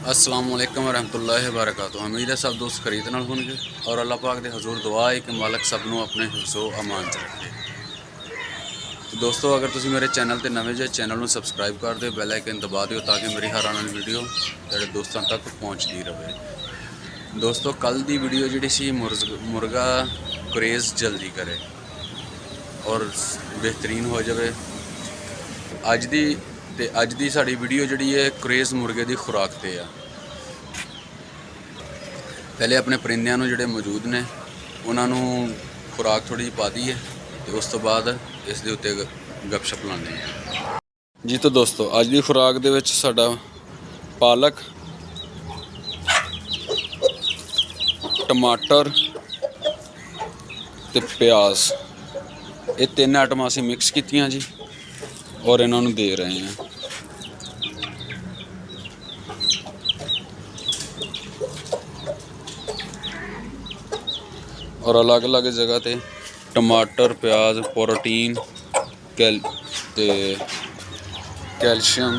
अस्सलाम वालेकुम रहमतुल्लाहि व बरकातुहू। उम्मीद है सब दोस्त खरीद नाल होंगे और अल्लाह पाक दे हजूर दुआ है कि मालक सब नूं अपने हिफ्ज़ो अमान च रखे। तो दोस्तों, अगर तुसीं मेरे चैनल ते नवे जे चैनल नूं सबसक्राइब कर दिओ, बैल आइकन दबा दिओ ताकि मेरी हर आने वाली वीडियो तेरे दोस्तों तक पहुँचती रहे। दोस्तों, कल दी वीडियो जिहड़ी सी मुर्गा क्रेज़ जल्दी करे और बेहतरीन हो जाए। अज दी साड़ी वीडियो जिहड़ी है क्रेज़ मुर्गे की खुराक ते आ। पहले अपने परिंदियां नूं जिहड़े मौजूद ने उन्हां नूं खुराक थोड़ी जी पा दी है तो उस तो बाद इस दे उत्ते गपशप लाने जी। तो दोस्तों, अज की खुराक दे विच साडा पालक, टमाटर ते प्याज ये तीन आइटम असीं मिक्स कीतियां जी और इन्हां नूं दे रहे हैं। और अलग अलग जगह ते टमाटर, प्याज, प्रोटीन, कैल्शियम,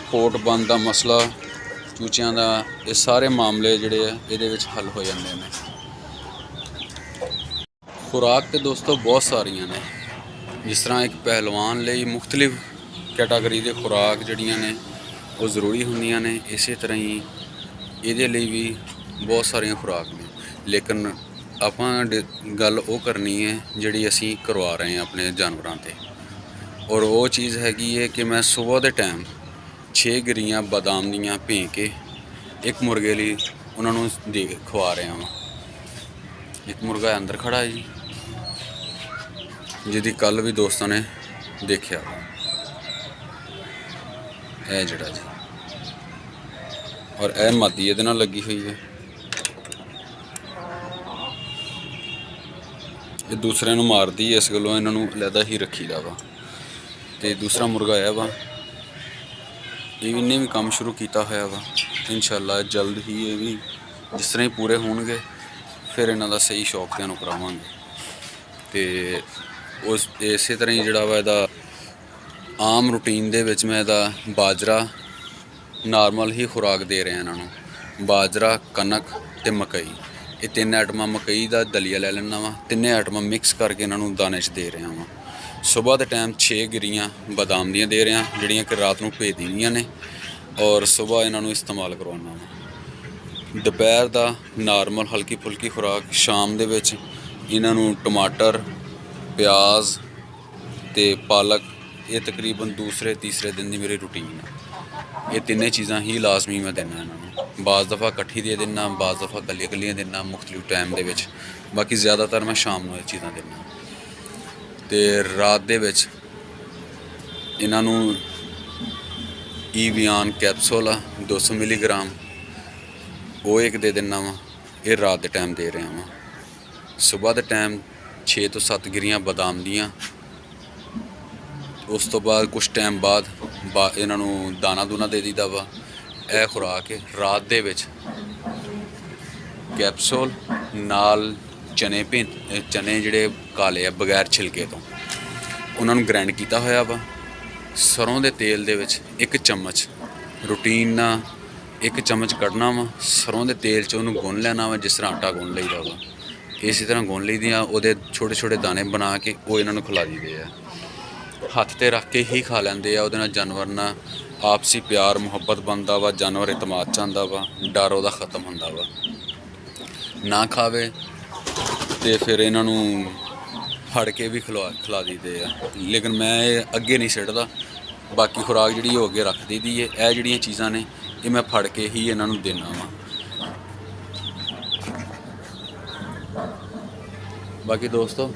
पोट बंद का मसला, चूचियां का, ये सारे मामले जिहड़े ये हल हो जाते हैं। खुराक तो दोस्तों बहुत सारिया ने, जिस तरह एक पहलवान लिए मुख्तलिफ कैटागरी के खुराक जिहड़ियां ने वो ज़रूरी होंदियां ने, इस तरह ही ये भी बहुत सारिया खुराक ने। लेकिन आपां गल वो करनी है जिहड़ी असीं करवा रहे हैं अपने जानवरां ते, और वो चीज़ हैगी है कि मैं सुबह के टाइम 6 गिरियां बादाम दियां भें के एक मुर्गे लिए उन्होंने दे खवा रहा हाँ। एक मुर्गा अंदर खड़ा है जी, जिहदी कल भी दोस्तों ने देखा है जड़ा जी, और यह मादी ये लगी हुई है। ये दूसरे नूं मारदी है, इस गलों इन्हों अलहदा ही रखीदा वा। तो दूसरा मुर्गा है वा, इन्हें भी काम शुरू किया हुआ वा। इंशाअल्लाह जल्द ही ये भी जिस तरह ही पूरे होणगे फिर इन्हां दा सही शौक ते करावांगे। तो उस इस तरह ही जिहड़ा वा इहदा आम रूटीन दे विच मैं इहदा बाजरा नॉर्मल ही खुराक दे रहा इन्हों, बाजरा, कनक ते मकई, ये तीन आइटम। मकई का दलिया लै लेना वा, तीनों आइटम मिक्स करके इन्हों दाने च दे रहा वा। सुबह के टाइम 6 गिरियां बादाम दियां दे रहा, जिहड़ियां कि रात नूं भे दीदियां ने, और सुबह इन्हों इस्तेमाल करवाना वा। दोपहर का नॉर्मल हल्की फुल्की खुराक, शाम दे विच इन्हों टमाटर, प्याज ते पालक, ये तकरीबन दूसरे तीसरे दिन की मेरी रूटीन है। ये तीनों चीज़ां ही लाजमी मैं देना इन्होंने। बाज़ दफ़ा कट्ठी दे देना, बाज़ दफ़ा कलियां कलियां देना मुख्तलिफ टाइम दे विच। बाकी ज़्यादातर मैं शाम को चीज़ां देना। तो रात दे विच इन्हों ईवियान कैप्सूल आ 200 मिलीग्राम वो एक दे देना वा, ये रात के टाइम दे रहा वा। सुबह के टाइम 6 तो 7 गिरियां बादाम दियाँ, उस तो बाद कुछ टाइम बाद इन्हों दाना दूना दे दीदा वा। यह खुराक है। रात दे विच कैप्सूल नाल चने जिहड़े काले आ बगैर छिलके तो उन्होंने ग्राइंड किया होया वा। सरों के तेल दे विच 1 चम्मच रूटीन ना 1 चम्मच कढ़ना वा, सरों के तेल च उन्होंने गुन लेना वा, जिस तरह आटा गुन लईदा वा इसी तरह गुन लईदियां। उहदे छोटे छोटे दाने बना के वो इन्होंने खिला दीदे आ। हत्थ ते रख के ही खा लैंदे आ। उहदे नाल जानवर ना आपसी प्यार मुहब्बत बनता वा, जानवर इतमाद च आंदा वा, डर उहदा खत्म होंदा वा। ना खावे तो फिर इन्हों फड़ के भी खिला दीदे आ, लेकिन मैं अगे नहीं सिटदा। बाकी खुराक जी हो अगे रख दी है। यह जड़ियाँ चीज़ां ने ये मैं फड़ के ही इन्हों देना वा। बाकी दोस्तों,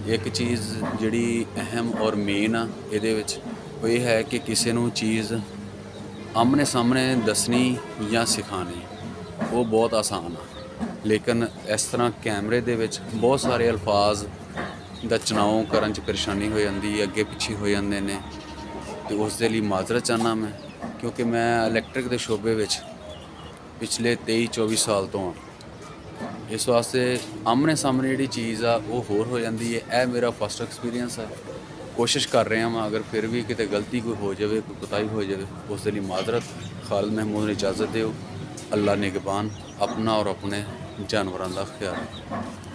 एक चीज़ जिहड़ी अहम और मेन आ इहदे विच वो ये है कि किसी नूं चीज़ आमने सामने दसनी या सिखानी वो बहुत आसान आ, लेकिन इस तरह कैमरे दे विच बहुत सारे अल्फाज दा चुनाव करन च परेशानी हो जाती, अगे पिछे हो जाते हैं। तो उस दे लई माजरत चाहना मैं, क्योंकि मैं इलैक्ट्रिक के शोबे विच पिछले 23-24 साल तो हाँ। इस वास्ते आमने सामने जी चीज़ आ वो होर हो जाती है। यह मेरा फस्ट एक्सपीरियंस है। कोशिश कर रहा मैं, अगर फिर भी कितने गलती कोई हो जाए, कोई कोताही हो जाए, उस लिए माजरत। खालिद महमूद ने इजाज़त दो। ਅੱਲਾ ਨਿਗਬਾਨ, ਆਪਣਾ ਔਰ ਆਪਣੇ ਜਾਨਵਰਾਂ ਦਾ ਖਿਆਲ ਰੱਖੋ।